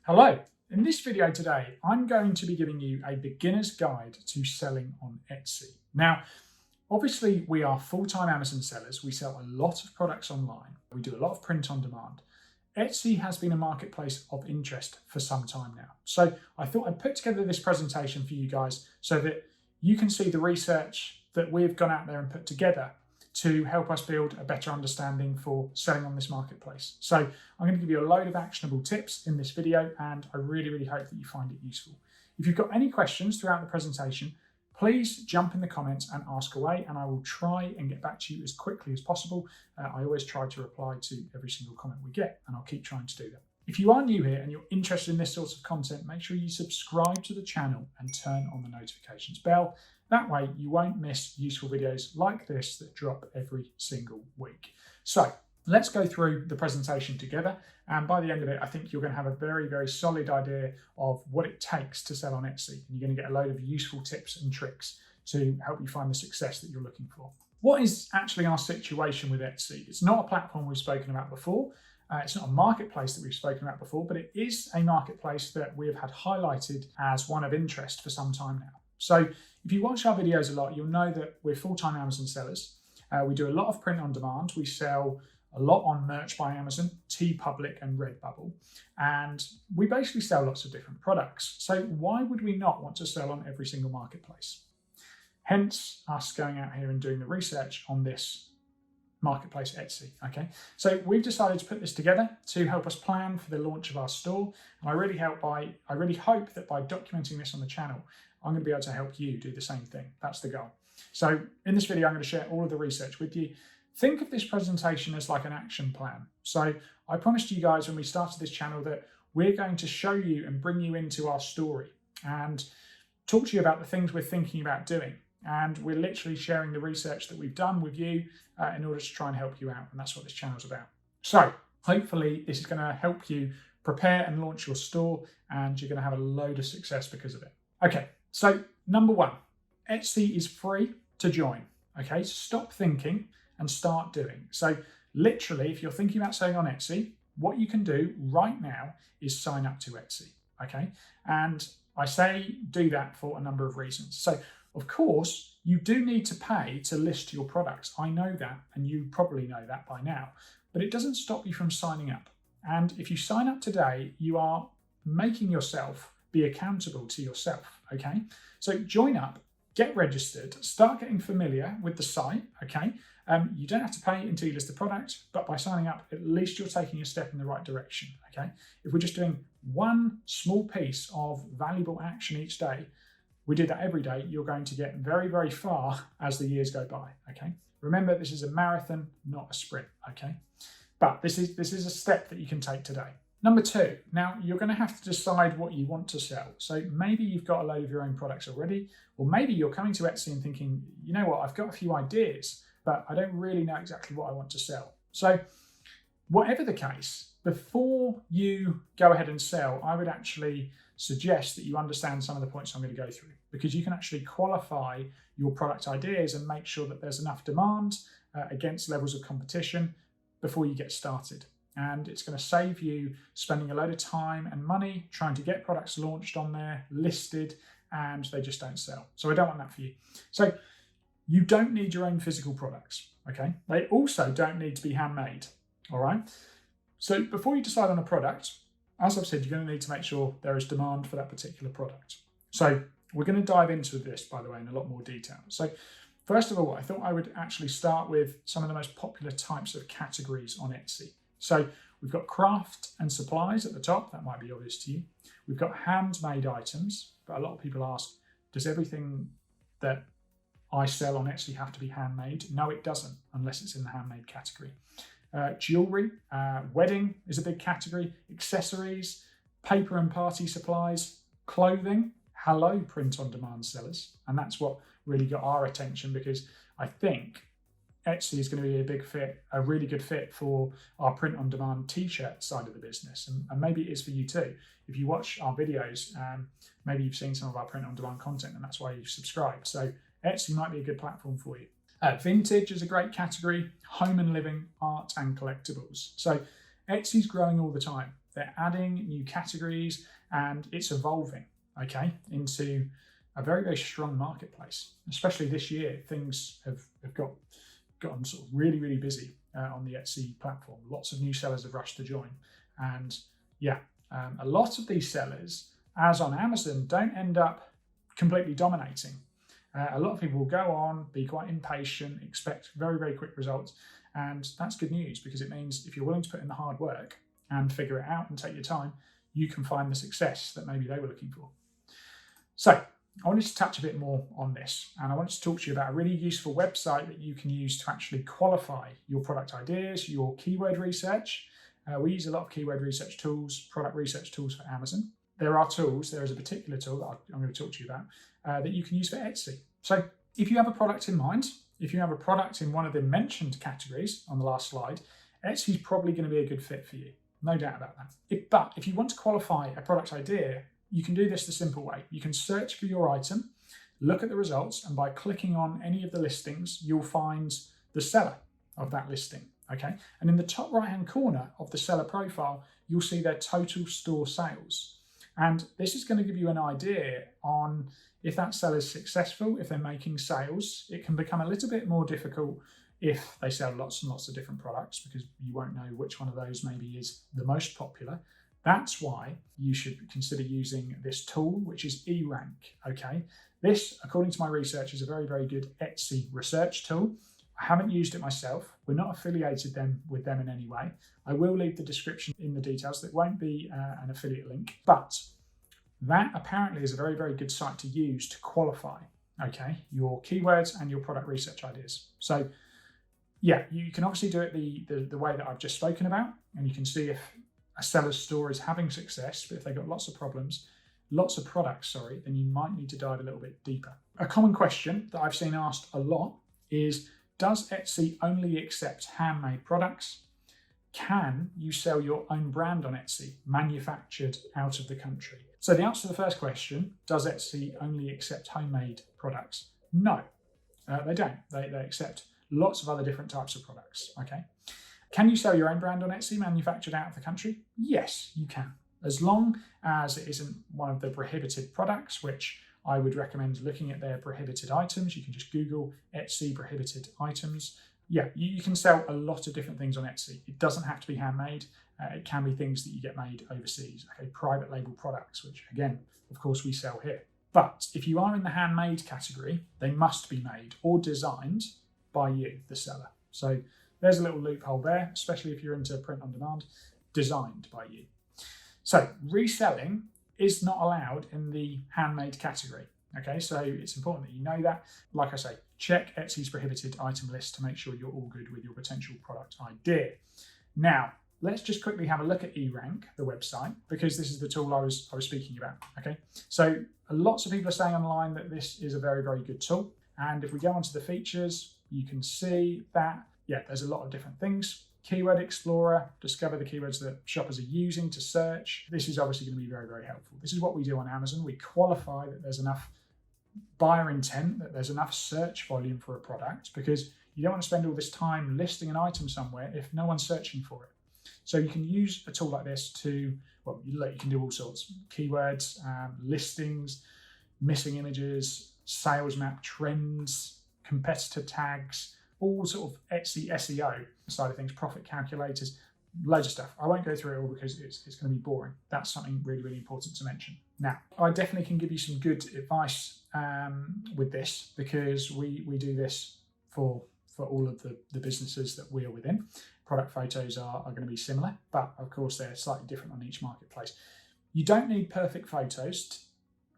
Hello, in this video today, I'm going to be giving you a beginner's guide to selling on Etsy. Now, obviously we are full-time Amazon sellers. We sell a lot of products online. We do a lot of print on demand. Etsy has been a marketplace of interest for some time now. So I thought I'd put together this presentation for you guys so that you can see the research that we've gone out there and put together to help us build a better understanding for selling on this marketplace. So I'm going to give you a load of actionable tips in this video, and I really hope that you find it useful. If you've got any questions throughout the presentation, please jump in the comments and ask away, and I will try and get back to you as quickly as possible. I always try to reply to every single comment we get, and I'll keep trying to do that. If you are new here and you're interested in this sort of content, make sure you subscribe to the channel and turn on the notifications bell. That way you won't miss useful videos like this that drop every single week. So let's go through the presentation together. And by the end of it, I think you're going to have a very solid idea of what it takes to sell on Etsy. And you're going to get a load of useful tips and tricks to help you find the success that you're looking for. What is actually our situation with Etsy? It's not a platform we've spoken about before. It's not a marketplace that we've spoken about before, but it is a marketplace that we have had highlighted as one of interest for some time now. So if you watch our videos a lot, you'll know that we're full-time Amazon sellers. We do a lot of print on demand. We sell a lot on Merch by Amazon, TeePublic and Redbubble. And we basically sell lots of different products. So why would we not want to sell on every single marketplace? Hence us going out here and doing the research on this marketplace Etsy. Okay, so we've decided to put this together to help us plan for the launch of our store, and I really hope that by documenting this on the channel, I'm going to be able to help you do the same thing. That's the goal. So in this video, I'm going to share all of the research with you. Think of this presentation as like an action plan. So I promised you guys when we started this channel that we're going to show you and bring you into our story and talk to you about the things we're thinking about doing. And we're literally sharing the research that we've done with you in order to try and help you out. And that's what this channel is about. So hopefully this is going to help you prepare and launch your store, and you're going to have a load of success because of it. Okay, so number one, Etsy is free to join. Okay, stop thinking and start doing. So literally, if you're thinking about selling on Etsy, what you can do right now is sign up to Etsy. Okay, and I say do that for a number of reasons. So of course, you do need to pay to list your products. I know that, and you probably know that by now, but it doesn't stop you from signing up. And if you sign up today, you are making yourself be accountable to yourself, okay? So join up, get registered, start getting familiar with the site, okay? You don't have to pay until you list the product, but by signing up, at least you're taking a step in the right direction, okay? If we're just doing one small piece of valuable action each day, we do that every day, you're going to get very far as the years go by, okay? Remember, this is a marathon, not a sprint, okay? But this is a step that you can take today. Number two, now you're going to have to decide what you want to sell. So maybe you've got a load of your own products already, or maybe you're coming to Etsy and thinking, you know what, I've got a few ideas, but I don't really know exactly what I want to sell. So whatever the case, before you go ahead and sell, I would actually suggest that you understand some of the points I'm going to go through, because you can actually qualify your product ideas and make sure that there's enough demand against levels of competition before you get started. And it's going to save you spending a load of time and money trying to get products launched on there, listed, and they just don't sell. So I don't want that for you. So you don't need your own physical products, okay? They also don't need to be handmade, all right? So before you decide on a product, as I've said, you're going to need to make sure there is demand for that particular product. So we're going to dive into this, by the way, in a lot more detail. So first of all, I thought I would actually start with some of the most popular types of categories on Etsy. So we've got craft and supplies at the top. That might be obvious to you. We've got handmade items, but a lot of people ask, does everything that I sell on Etsy have to be handmade? No, it doesn't, unless it's in the handmade category. Jewelry, wedding is a big category, accessories, paper and party supplies, clothing. Hello, print on demand sellers. And that's what really got our attention, because I think Etsy is going to be a really good fit for our print on demand t-shirt side of the business. And maybe it is for you too. If you watch our videos, maybe you've seen some of our print on demand content and that's why you've subscribed. So Etsy might be a good platform for you. Vintage is a great category, home and living, art and collectibles. So Etsy's growing all the time. They're adding new categories and it's evolving, okay, into a very, very strong marketplace. Especially this year, things have gotten sort of really, really busy on the Etsy platform. Lots of new sellers have rushed to join. And yeah, a lot of these sellers, as on Amazon, don't end up completely dominating. A lot of people will go on, be quite impatient, expect very, very quick results. And that's good news because it means if you're willing to put in the hard work and figure it out and take your time, you can find the success that maybe they were looking for. So I wanted to touch a bit more on this, and I wanted to talk to you about a really useful website that you can use to actually qualify your product ideas, your keyword research. We use a lot of keyword research tools, product research tools for Amazon. There is a particular tool that I'm going to talk to you about that you can use for Etsy. So if you have a product in mind, if you have a product in one of the mentioned categories on the last slide, Etsy is probably going to be a good fit for you. No doubt about that. But if you want to qualify a product idea, you can do this the simple way. You can search for your item, look at the results, and by clicking on any of the listings, you'll find the seller of that listing, okay? And in the top right-hand corner of the seller profile, you'll see their total store sales. And this is going to give you an idea on if that seller is successful, if they're making sales. It can become a little bit more difficult if they sell lots and lots of different products because you won't know which one of those maybe is the most popular. That's why you should consider using this tool, which is eRank, okay? This, according to my research, is a very, very good Etsy research tool. I haven't used it myself. We're not affiliated with them in any way. I will leave the description in the details. There won't be an affiliate link, but that apparently is a very, very good site to use to qualify, okay, your keywords and your product research ideas. So yeah, you can obviously do it the way that I've just spoken about, and you can see if a seller's store is having success, but if they've got lots of products, then you might need to dive a little bit deeper. A common question that I've seen asked a lot is, does Etsy only accept handmade products? Can you sell your own brand on Etsy, manufactured out of the country? So the answer to the first question, does Etsy only accept homemade products? No, they don't. They accept lots of other different types of products, okay? Can you sell your own brand on Etsy, manufactured out of the country? Yes, you can. As long as it isn't one of the prohibited products, which I would recommend looking at their prohibited items. You can just Google Etsy prohibited items. Yeah, you can sell a lot of different things on Etsy. It doesn't have to be handmade. It can be things that you get made overseas, okay, private label products, which again, of course, we sell here. But if you are in the handmade category, they must be made or designed by you, the seller. So there's a little loophole there, especially if you're into print on demand, designed by you. So reselling is not allowed in the handmade category. Okay, so it's important that you know that. Like I say, check Etsy's prohibited item list to make sure you're all good with your potential product idea. Now, let's just quickly have a look at eRank, the website, because this is the tool I was speaking about. Okay, so lots of people are saying online that this is a very, very good tool. And if we go onto the features, you can see that, yeah, there's a lot of different things. Keyword Explorer, discover the keywords that shoppers are using to search. This is obviously going to be very, very helpful. This is what we do on Amazon. We qualify that there's enough buyer intent, that there's enough search volume for a product, because you don't want to spend all this time listing an item somewhere if no one's searching for it. So you can use a tool like this to, well, you can do all sorts. Keywords, listings, missing images, sales map, trends, competitor tags, all sort of Etsy SEO side of things, profit calculators, loads of stuff. I won't go through it all because it's going to be boring. That's something really, really important to mention. Now, I definitely can give you some good advice with this, because we do this for all of the businesses that we are within. Product photos are going to be similar, but of course they're slightly different on each marketplace. You don't need perfect photos,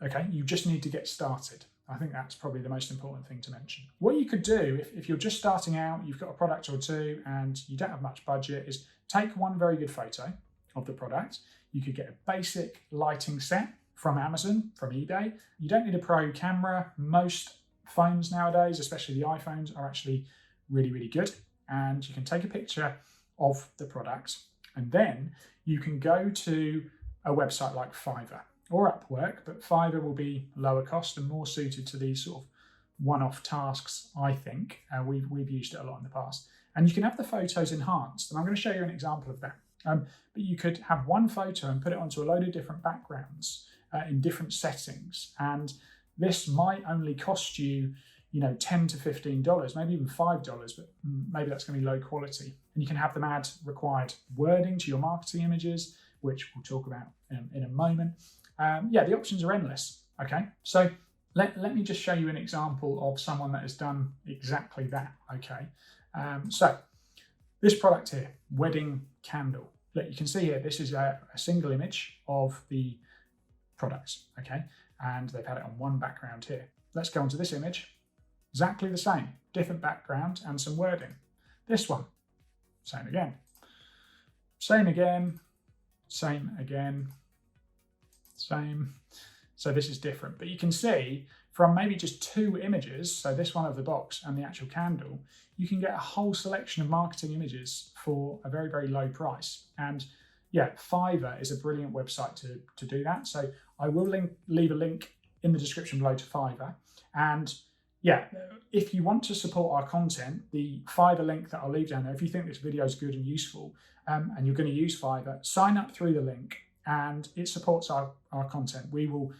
okay? You just need to get started. I think that's probably the most important thing to mention. What you could do if you're just starting out, you've got a product or two and you don't have much budget, is take one very good photo of the product. You could get a basic lighting set from Amazon, from eBay. You don't need a pro camera. Most phones nowadays, especially the iPhones, are actually really, really good. And you can take a picture of the product, and then you can go to a website like Fiverr or Upwork, but Fiverr will be lower cost and more suited to these sort of one-off tasks, I think. We've used it a lot in the past. And you can have the photos enhanced, and I'm going to show you an example of that. But you could have one photo and put it onto a load of different backgrounds in different settings, and this might only cost you, $10 to $15, maybe even $5, but maybe that's going to be low quality. And you can have them add required wording to your marketing images, which we'll talk about in a moment. The options are endless. Okay, so let me just show you an example of someone that has done exactly that. Okay, so this product here, wedding candle. Look, you can see here, this is a single image of the products. Okay, and they've had it on one background here. Let's go onto this image. Exactly the same, different background and some wording. This one, same again. Same again, same again, same. So this is different, but you can see from maybe just two images, so this one of the box and the actual candle, you can get a whole selection of marketing images for a very, very low price. And yeah, Fiverr is a brilliant website to do that. So I will leave a link in the description below to Fiverr. And yeah, if you want to support our content, the Fiverr link that I'll leave down there, if you think this video is good and useful and you're going to use Fiverr, sign up through the link and it supports our content. We will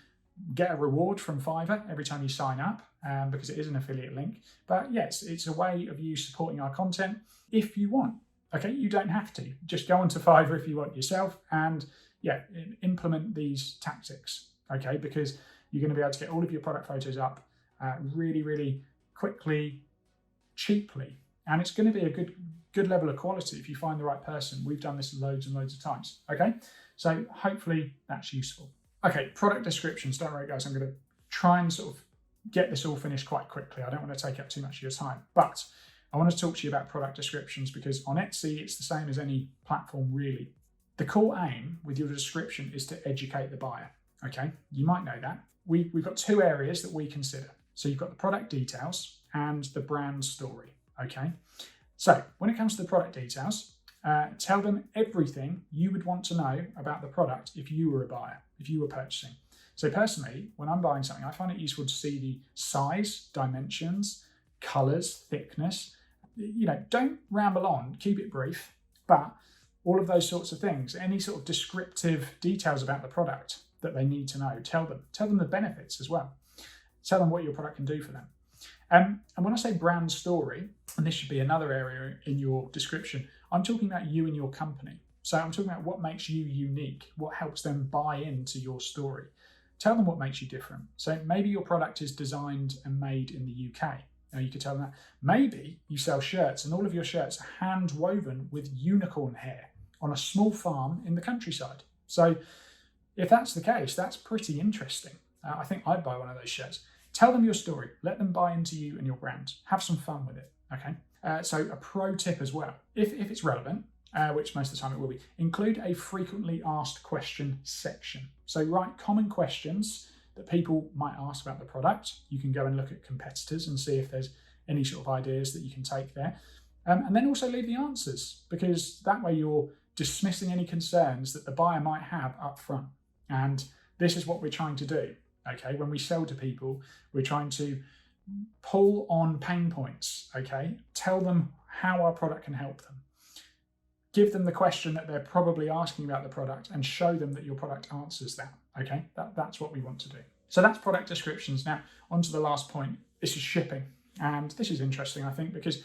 get a reward from Fiverr every time you sign up because it is an affiliate link. But yes, it's a way of you supporting our content if you want. Okay, you don't have to. Just go onto Fiverr if you want yourself and yeah, implement these tactics. Okay, because you're going to be able to get all of your product photos up really, really quickly, cheaply, and it's going to be a good level of quality if you find the right person. We've done this loads and loads of times. Okay, so hopefully that's useful. Okay, product descriptions. Don't worry, guys. I'm going to try and sort of get this all finished quite quickly. I don't want to take up too much of your time, but I want to talk to you about product descriptions because on Etsy, it's the same as any platform really. The core aim with your description is to educate the buyer. Okay, you might know that. We've got two areas that we consider. So you've got the product details and the brand story. Okay, so when it comes to the product details, tell them everything you would want to know about the product if you were a buyer, if you were purchasing. So personally, when I'm buying something, I find it useful to see the size, dimensions, colors, thickness. Don't ramble on, keep it brief, but all of those sorts of things, any sort of descriptive details about the product that they need to know, tell them the benefits as well. Tell them what your product can do for them. And when I say brand story, and this should be another area in your description, I'm talking about you and your company. So I'm talking about what makes you unique, what helps them buy into your story. Tell them what makes you different. So maybe your product is designed and made in the UK. Now you could tell them that. Maybe you sell shirts and all of your shirts are hand woven with unicorn hair on a small farm in the countryside. So if that's the case, that's pretty interesting. I think I'd buy one of those shirts. Tell them your story. Let them buy into you and your brand. Have some fun with it. Okay. So a pro tip as well, if it's relevant, which most of the time it will be, include a frequently asked question section. So write common questions that people might ask about the product. You can go and look at competitors and see if there's any sort of ideas that you can take there. And then also leave the answers, because that way you're dismissing any concerns that the buyer might have up front. And this is what we're trying to do. Okay, when we sell to people, we're trying to pull on pain points. Okay, tell them how our product can help them. Give them the question that they're probably asking about the product and show them that your product answers that. Okay, that's what we want to do. So that's product descriptions. Now, on to the last point. This is shipping. And this is interesting, I think, because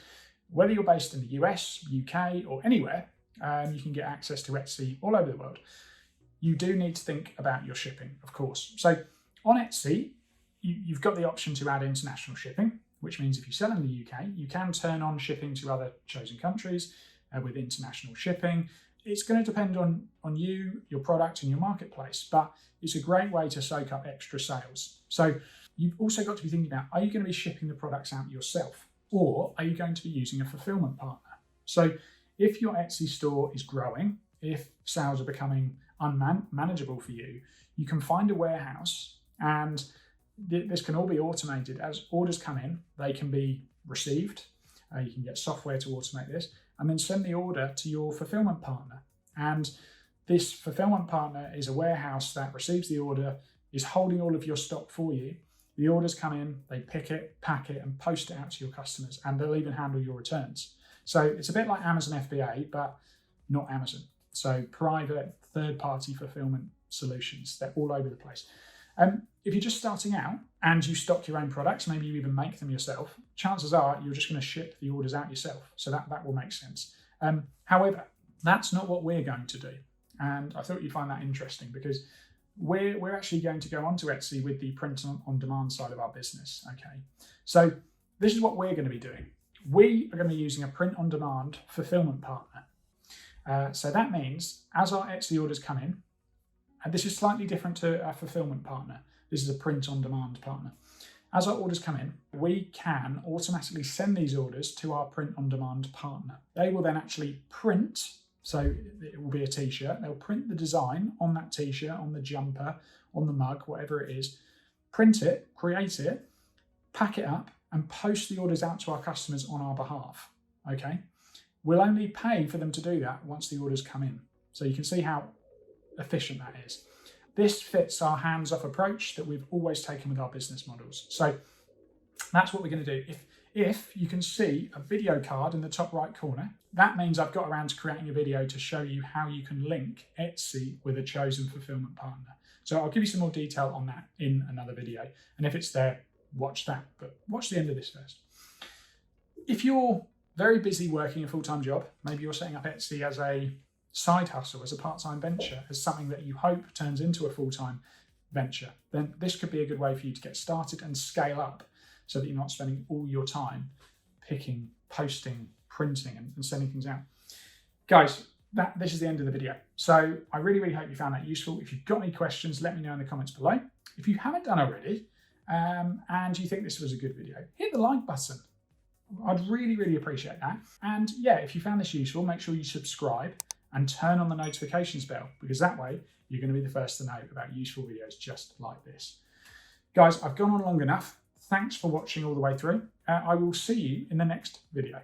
whether you're based in the US, UK, or anywhere, you can get access to Etsy all over the world. You do need to think about your shipping, of course. So on Etsy, you've got the option to add international shipping, which means if you sell in the UK, you can turn on shipping to other chosen countries with international shipping. It's going to depend on you, your product, and your marketplace, but it's a great way to soak up extra sales. So you've also got to be thinking about, are you going to be shipping the products out yourself, or are you going to be using a fulfillment partner? So if your Etsy store is growing, if sales are becoming unmanageable for you, you can find a warehouse, and this can all be automated. As orders come in, they can be received. You can get software to automate this, and then send the order to your fulfillment partner. And this fulfillment partner is a warehouse that receives the order, is holding all of your stock for you. The orders come in, they pick it, pack it, and post it out to your customers, and they'll even handle your returns. So it's a bit like Amazon FBA, but not Amazon. So private, third-party fulfillment solutions. They're all over the place. If you're just starting out and you stock your own products, maybe you even make them yourself, chances are you're just going to ship the orders out yourself. So that will make sense. However, that's not what we're going to do. And I thought you'd find that interesting because we're actually going to go onto Etsy with the print on demand side of our business. Okay, so this is what we're going to be doing. We are going to be using a print on demand fulfillment partner. So that means as our Etsy orders come in, and this is slightly different to a fulfillment partner. This is a print on demand partner. As our orders come in, we can automatically send these orders to our print on demand partner. They will then actually print, so it will be a t-shirt. They'll print the design on that t-shirt, on the jumper, on the mug, whatever it is, print it, create it, pack it up, and post the orders out to our customers on our behalf. Okay? We'll only pay for them to do that once the orders come in. So you can see how efficient that is. This fits our hands-off approach that we've always taken with our business models. So that's what we're going to do. If you can see a video card in the top right corner, that means I've got around to creating a video to show you how you can link Etsy with a chosen fulfillment partner. So I'll give you some more detail on that in another video. And if it's there, watch that, but watch the end of this first. If you're very busy working a full-time job, maybe you're setting up Etsy as a side hustle, as a part-time venture, as something that you hope turns into a full-time venture, then this could be a good way for you to get started and scale up so that you're not spending all your time picking, posting, printing and sending things out. Guys, this is the end of the video. So I really, really hope you found that useful. If you've got any questions, let me know in the comments below. If you haven't done already and you think this was a good video, hit the like button. I'd really, really appreciate that. And yeah, if you found this useful, make sure you subscribe and turn on the notifications bell, because that way you're going to be the first to know about useful videos just like this. Guys, I've gone on long enough. Thanks for watching all the way through. I will see you in the next video.